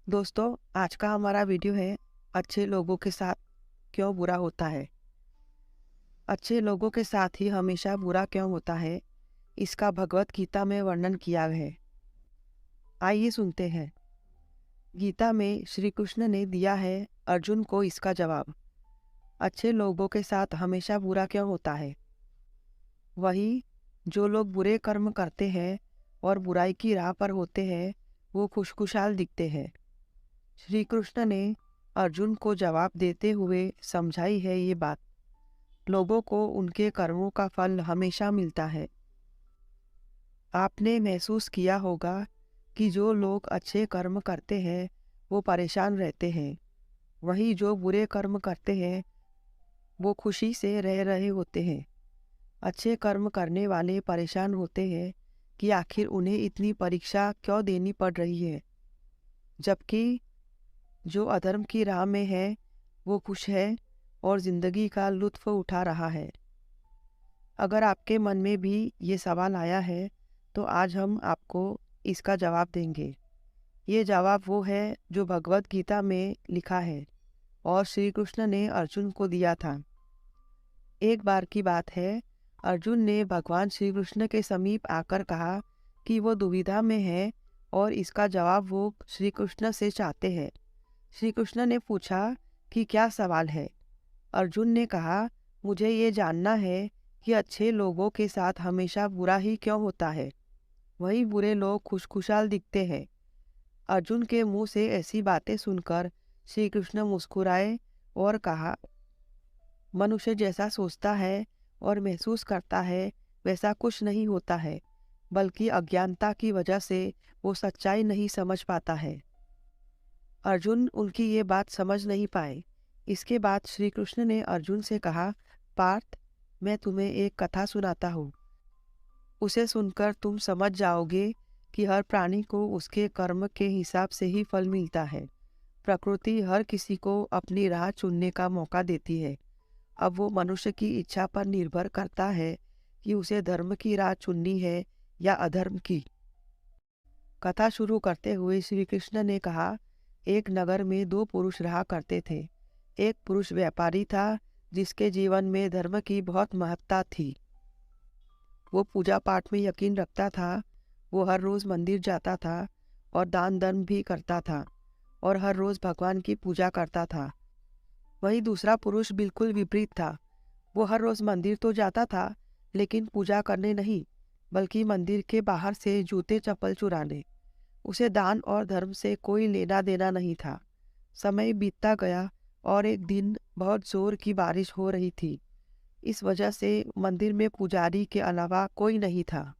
दोस्तों, आज का हमारा वीडियो है अच्छे लोगों के साथ क्यों बुरा होता है। अच्छे लोगों के साथ ही हमेशा बुरा क्यों होता है, इसका भगवत गीता में वर्णन किया है। आइए सुनते हैं। गीता में श्री कृष्ण ने दिया है अर्जुन को इसका जवाब। अच्छे लोगों के साथ हमेशा बुरा क्यों होता है। वही जो लोग बुरे कर्म करते हैं और बुराई की राह पर होते हैं, वो खुशखुशाल दिखते हैं। श्री कृष्ण ने अर्जुन को जवाब देते हुए समझाई है ये बात। लोगों को उनके कर्मों का फल हमेशा मिलता है। आपने महसूस किया होगा कि जो लोग अच्छे कर्म करते हैं वो परेशान रहते हैं, वहीं जो बुरे कर्म करते हैं वो खुशी से रह रहे होते हैं। अच्छे कर्म करने वाले परेशान होते हैं कि आखिर उन्हें इतनी परीक्षा क्यों देनी पड़ रही है, जबकि जो अधर्म की राह में है वो खुश है और जिंदगी का लुत्फ उठा रहा है। अगर आपके मन में भी ये सवाल आया है तो आज हम आपको इसका जवाब देंगे। ये जवाब वो है जो भगवत गीता में लिखा है और श्री कृष्ण ने अर्जुन को दिया था। एक बार की बात है, अर्जुन ने भगवान श्री कृष्ण के समीप आकर कहा कि वो दुविधा में है और इसका जवाब वो श्री कृष्ण से चाहते हैं। श्री कृष्ण ने पूछा कि क्या सवाल है। अर्जुन ने कहा, मुझे ये जानना है कि अच्छे लोगों के साथ हमेशा बुरा ही क्यों होता है, वही बुरे लोग खुशखुशाल दिखते हैं। अर्जुन के मुंह से ऐसी बातें सुनकर श्री कृष्ण मुस्कुराए और कहा, मनुष्य जैसा सोचता है और महसूस करता है वैसा कुछ नहीं होता है, बल्कि अज्ञानता की वजह से वो सच्चाई नहीं समझ पाता है। अर्जुन उनकी ये बात समझ नहीं पाए। इसके बाद श्री कृष्ण ने अर्जुन से कहा, पार्थ, मैं तुम्हें एक कथा सुनाता हूँ। उसे सुनकर तुम समझ जाओगे कि हर प्राणी को उसके कर्म के हिसाब से ही फल मिलता है। प्रकृति हर किसी को अपनी राह चुनने का मौका देती है। अब वो मनुष्य की इच्छा पर निर्भर करता है कि उसे धर्म की राह चुननी है या अधर्म की। कथा शुरू करते हुए श्री कृष्ण ने कहा, एक नगर में दो पुरुष रहा करते थे। एक पुरुष व्यापारी था जिसके जीवन में धर्म की बहुत महत्ता थी। वो पूजा पाठ में यकीन रखता था। वो हर रोज मंदिर जाता था और दान धर्म भी करता था और हर रोज भगवान की पूजा करता था। वहीं दूसरा पुरुष बिल्कुल विपरीत था। वो हर रोज मंदिर तो जाता था, लेकिन पूजा करने नहीं, बल्कि मंदिर के बाहर से जूते चप्पल चुराने। उसे दान और धर्म से कोई लेना देना नहीं था। समय बीतता गया और एक दिन बहुत जोर की बारिश हो रही थी। इस वजह से मंदिर में पुजारी के अलावा कोई नहीं था।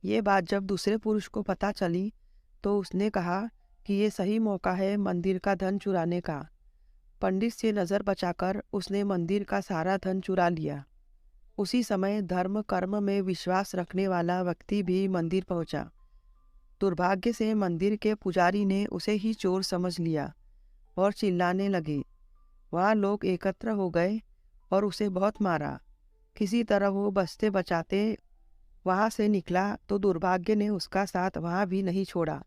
ये बात जब दूसरे पुरुष को पता चली तो उसने कहा कि ये सही मौका है मंदिर का धन चुराने का। पंडित से नज़र बचाकर उसने मंदिर का सारा धन चुरा लिया। उसी समय धर्म कर्म में विश्वास रखने वाला व्यक्ति भी मंदिर पहुंचा। दुर्भाग्य से मंदिर के पुजारी ने उसे ही चोर समझ लिया और चिल्लाने लगे। वहाँ लोग एकत्र हो गए और उसे बहुत मारा। किसी तरह वो बचते बचाते वहाँ से निकला तो दुर्भाग्य ने उसका साथ वहाँ भी नहीं छोड़ा।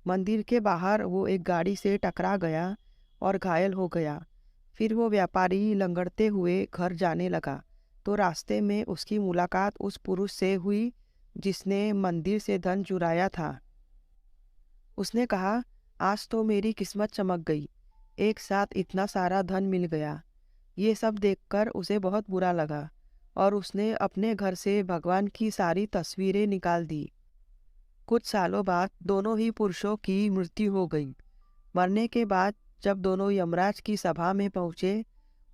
मंदिर के बाहर वो एक गाड़ी से टकरा गया और घायल हो गया। फिर वो व्यापारी लंगड़ते हुए घर जाने लगा तो रास्ते में उसकी मुलाकात उस पुरुष से हुई जिसने मंदिर से धन चुराया था। उसने कहा, आज तो मेरी किस्मत चमक गई, एक साथ इतना सारा धन मिल गया। ये सब देखकर उसे बहुत बुरा लगा और उसने अपने घर से भगवान की सारी तस्वीरें निकाल दी। कुछ सालों बाद दोनों ही पुरुषों की मृत्यु हो गई। मरने के बाद जब दोनों यमराज की सभा में पहुंचे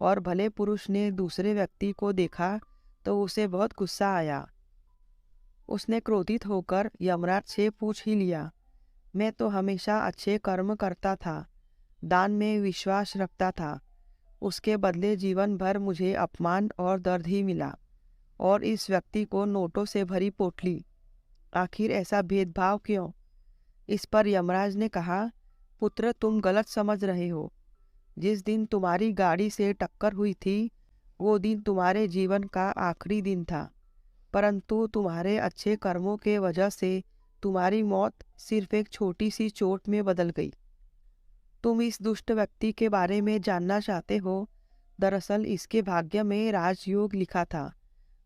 और भले पुरुष ने दूसरे व्यक्ति को देखा तो उसे बहुत गुस्सा आया। उसने क्रोधित होकर यमराज से पूछ ही लिया, मैं तो हमेशा अच्छे कर्म करता था, दान में विश्वास रखता था, उसके बदले जीवन भर मुझे अपमान और दर्द ही मिला, और इस व्यक्ति को नोटों से भरी पोटली। आखिर ऐसा भेदभाव क्यों? इस पर यमराज ने कहा, पुत्र, तुम गलत समझ रहे हो। जिस दिन तुम्हारी गाड़ी से टक्कर हुई थी वो दिन तुम्हारे जीवन का आखिरी दिन था, परंतु तुम्हारे अच्छे कर्मों के वजह से तुम्हारी मौत सिर्फ एक छोटी सी चोट में बदल गई। तुम इस दुष्ट व्यक्ति के बारे में जानना चाहते हो। दरअसल इसके भाग्य में राजयोग लिखा था,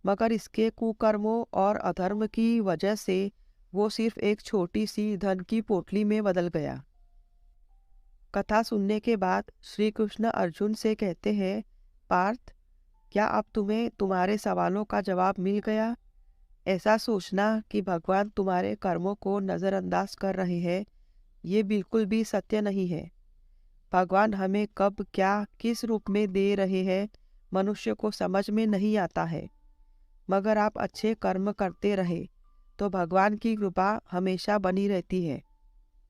मगर इसके कुकर्मों और अधर्म की वजह से वो सिर्फ एक छोटी सी धन की पोटली में बदल गया। कथा सुनने के बाद श्री कृष्ण अर्जुन से कहते हैं, पार्थ, क्या अब तुम्हें तुम्हारे सवालों का जवाब मिल गया? ऐसा सोचना कि भगवान तुम्हारे कर्मों को नज़रअंदाज कर रहे हैं, ये बिल्कुल भी सत्य नहीं है। भगवान हमें कब क्या किस रूप में दे रहे हैं मनुष्य को समझ में नहीं आता है। मगर आप अच्छे कर्म करते रहे तो भगवान की कृपा हमेशा बनी रहती है।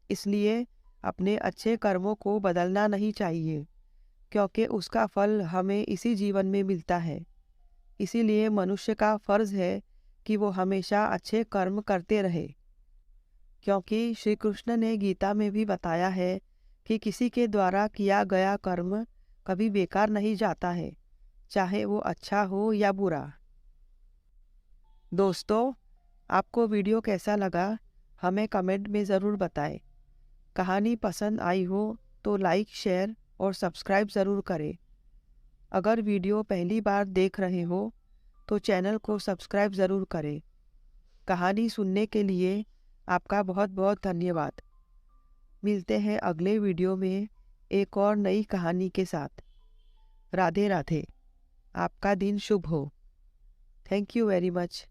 इसलिए अपने अच्छे कर्मों को बदलना नहीं चाहिए, क्योंकि उसका फल हमें इसी जीवन में मिलता है। इसीलिए मनुष्य का फर्ज है कि वो हमेशा अच्छे कर्म करते रहे, क्योंकि श्री कृष्ण ने गीता में भी बताया है कि किसी के द्वारा किया गया कर्म कभी बेकार नहीं जाता है, चाहे वो अच्छा हो या बुरा। दोस्तों, आपको वीडियो कैसा लगा हमें कमेंट में ज़रूर बताएं। कहानी पसंद आई हो तो लाइक, शेयर और सब्सक्राइब ज़रूर करें। अगर वीडियो पहली बार देख रहे हो तो चैनल को सब्सक्राइब ज़रूर करें। कहानी सुनने के लिए आपका बहुत बहुत धन्यवाद। मिलते हैं अगले वीडियो में एक और नई कहानी के साथ। राधे राधे। आपका दिन शुभ हो। Thank you very much.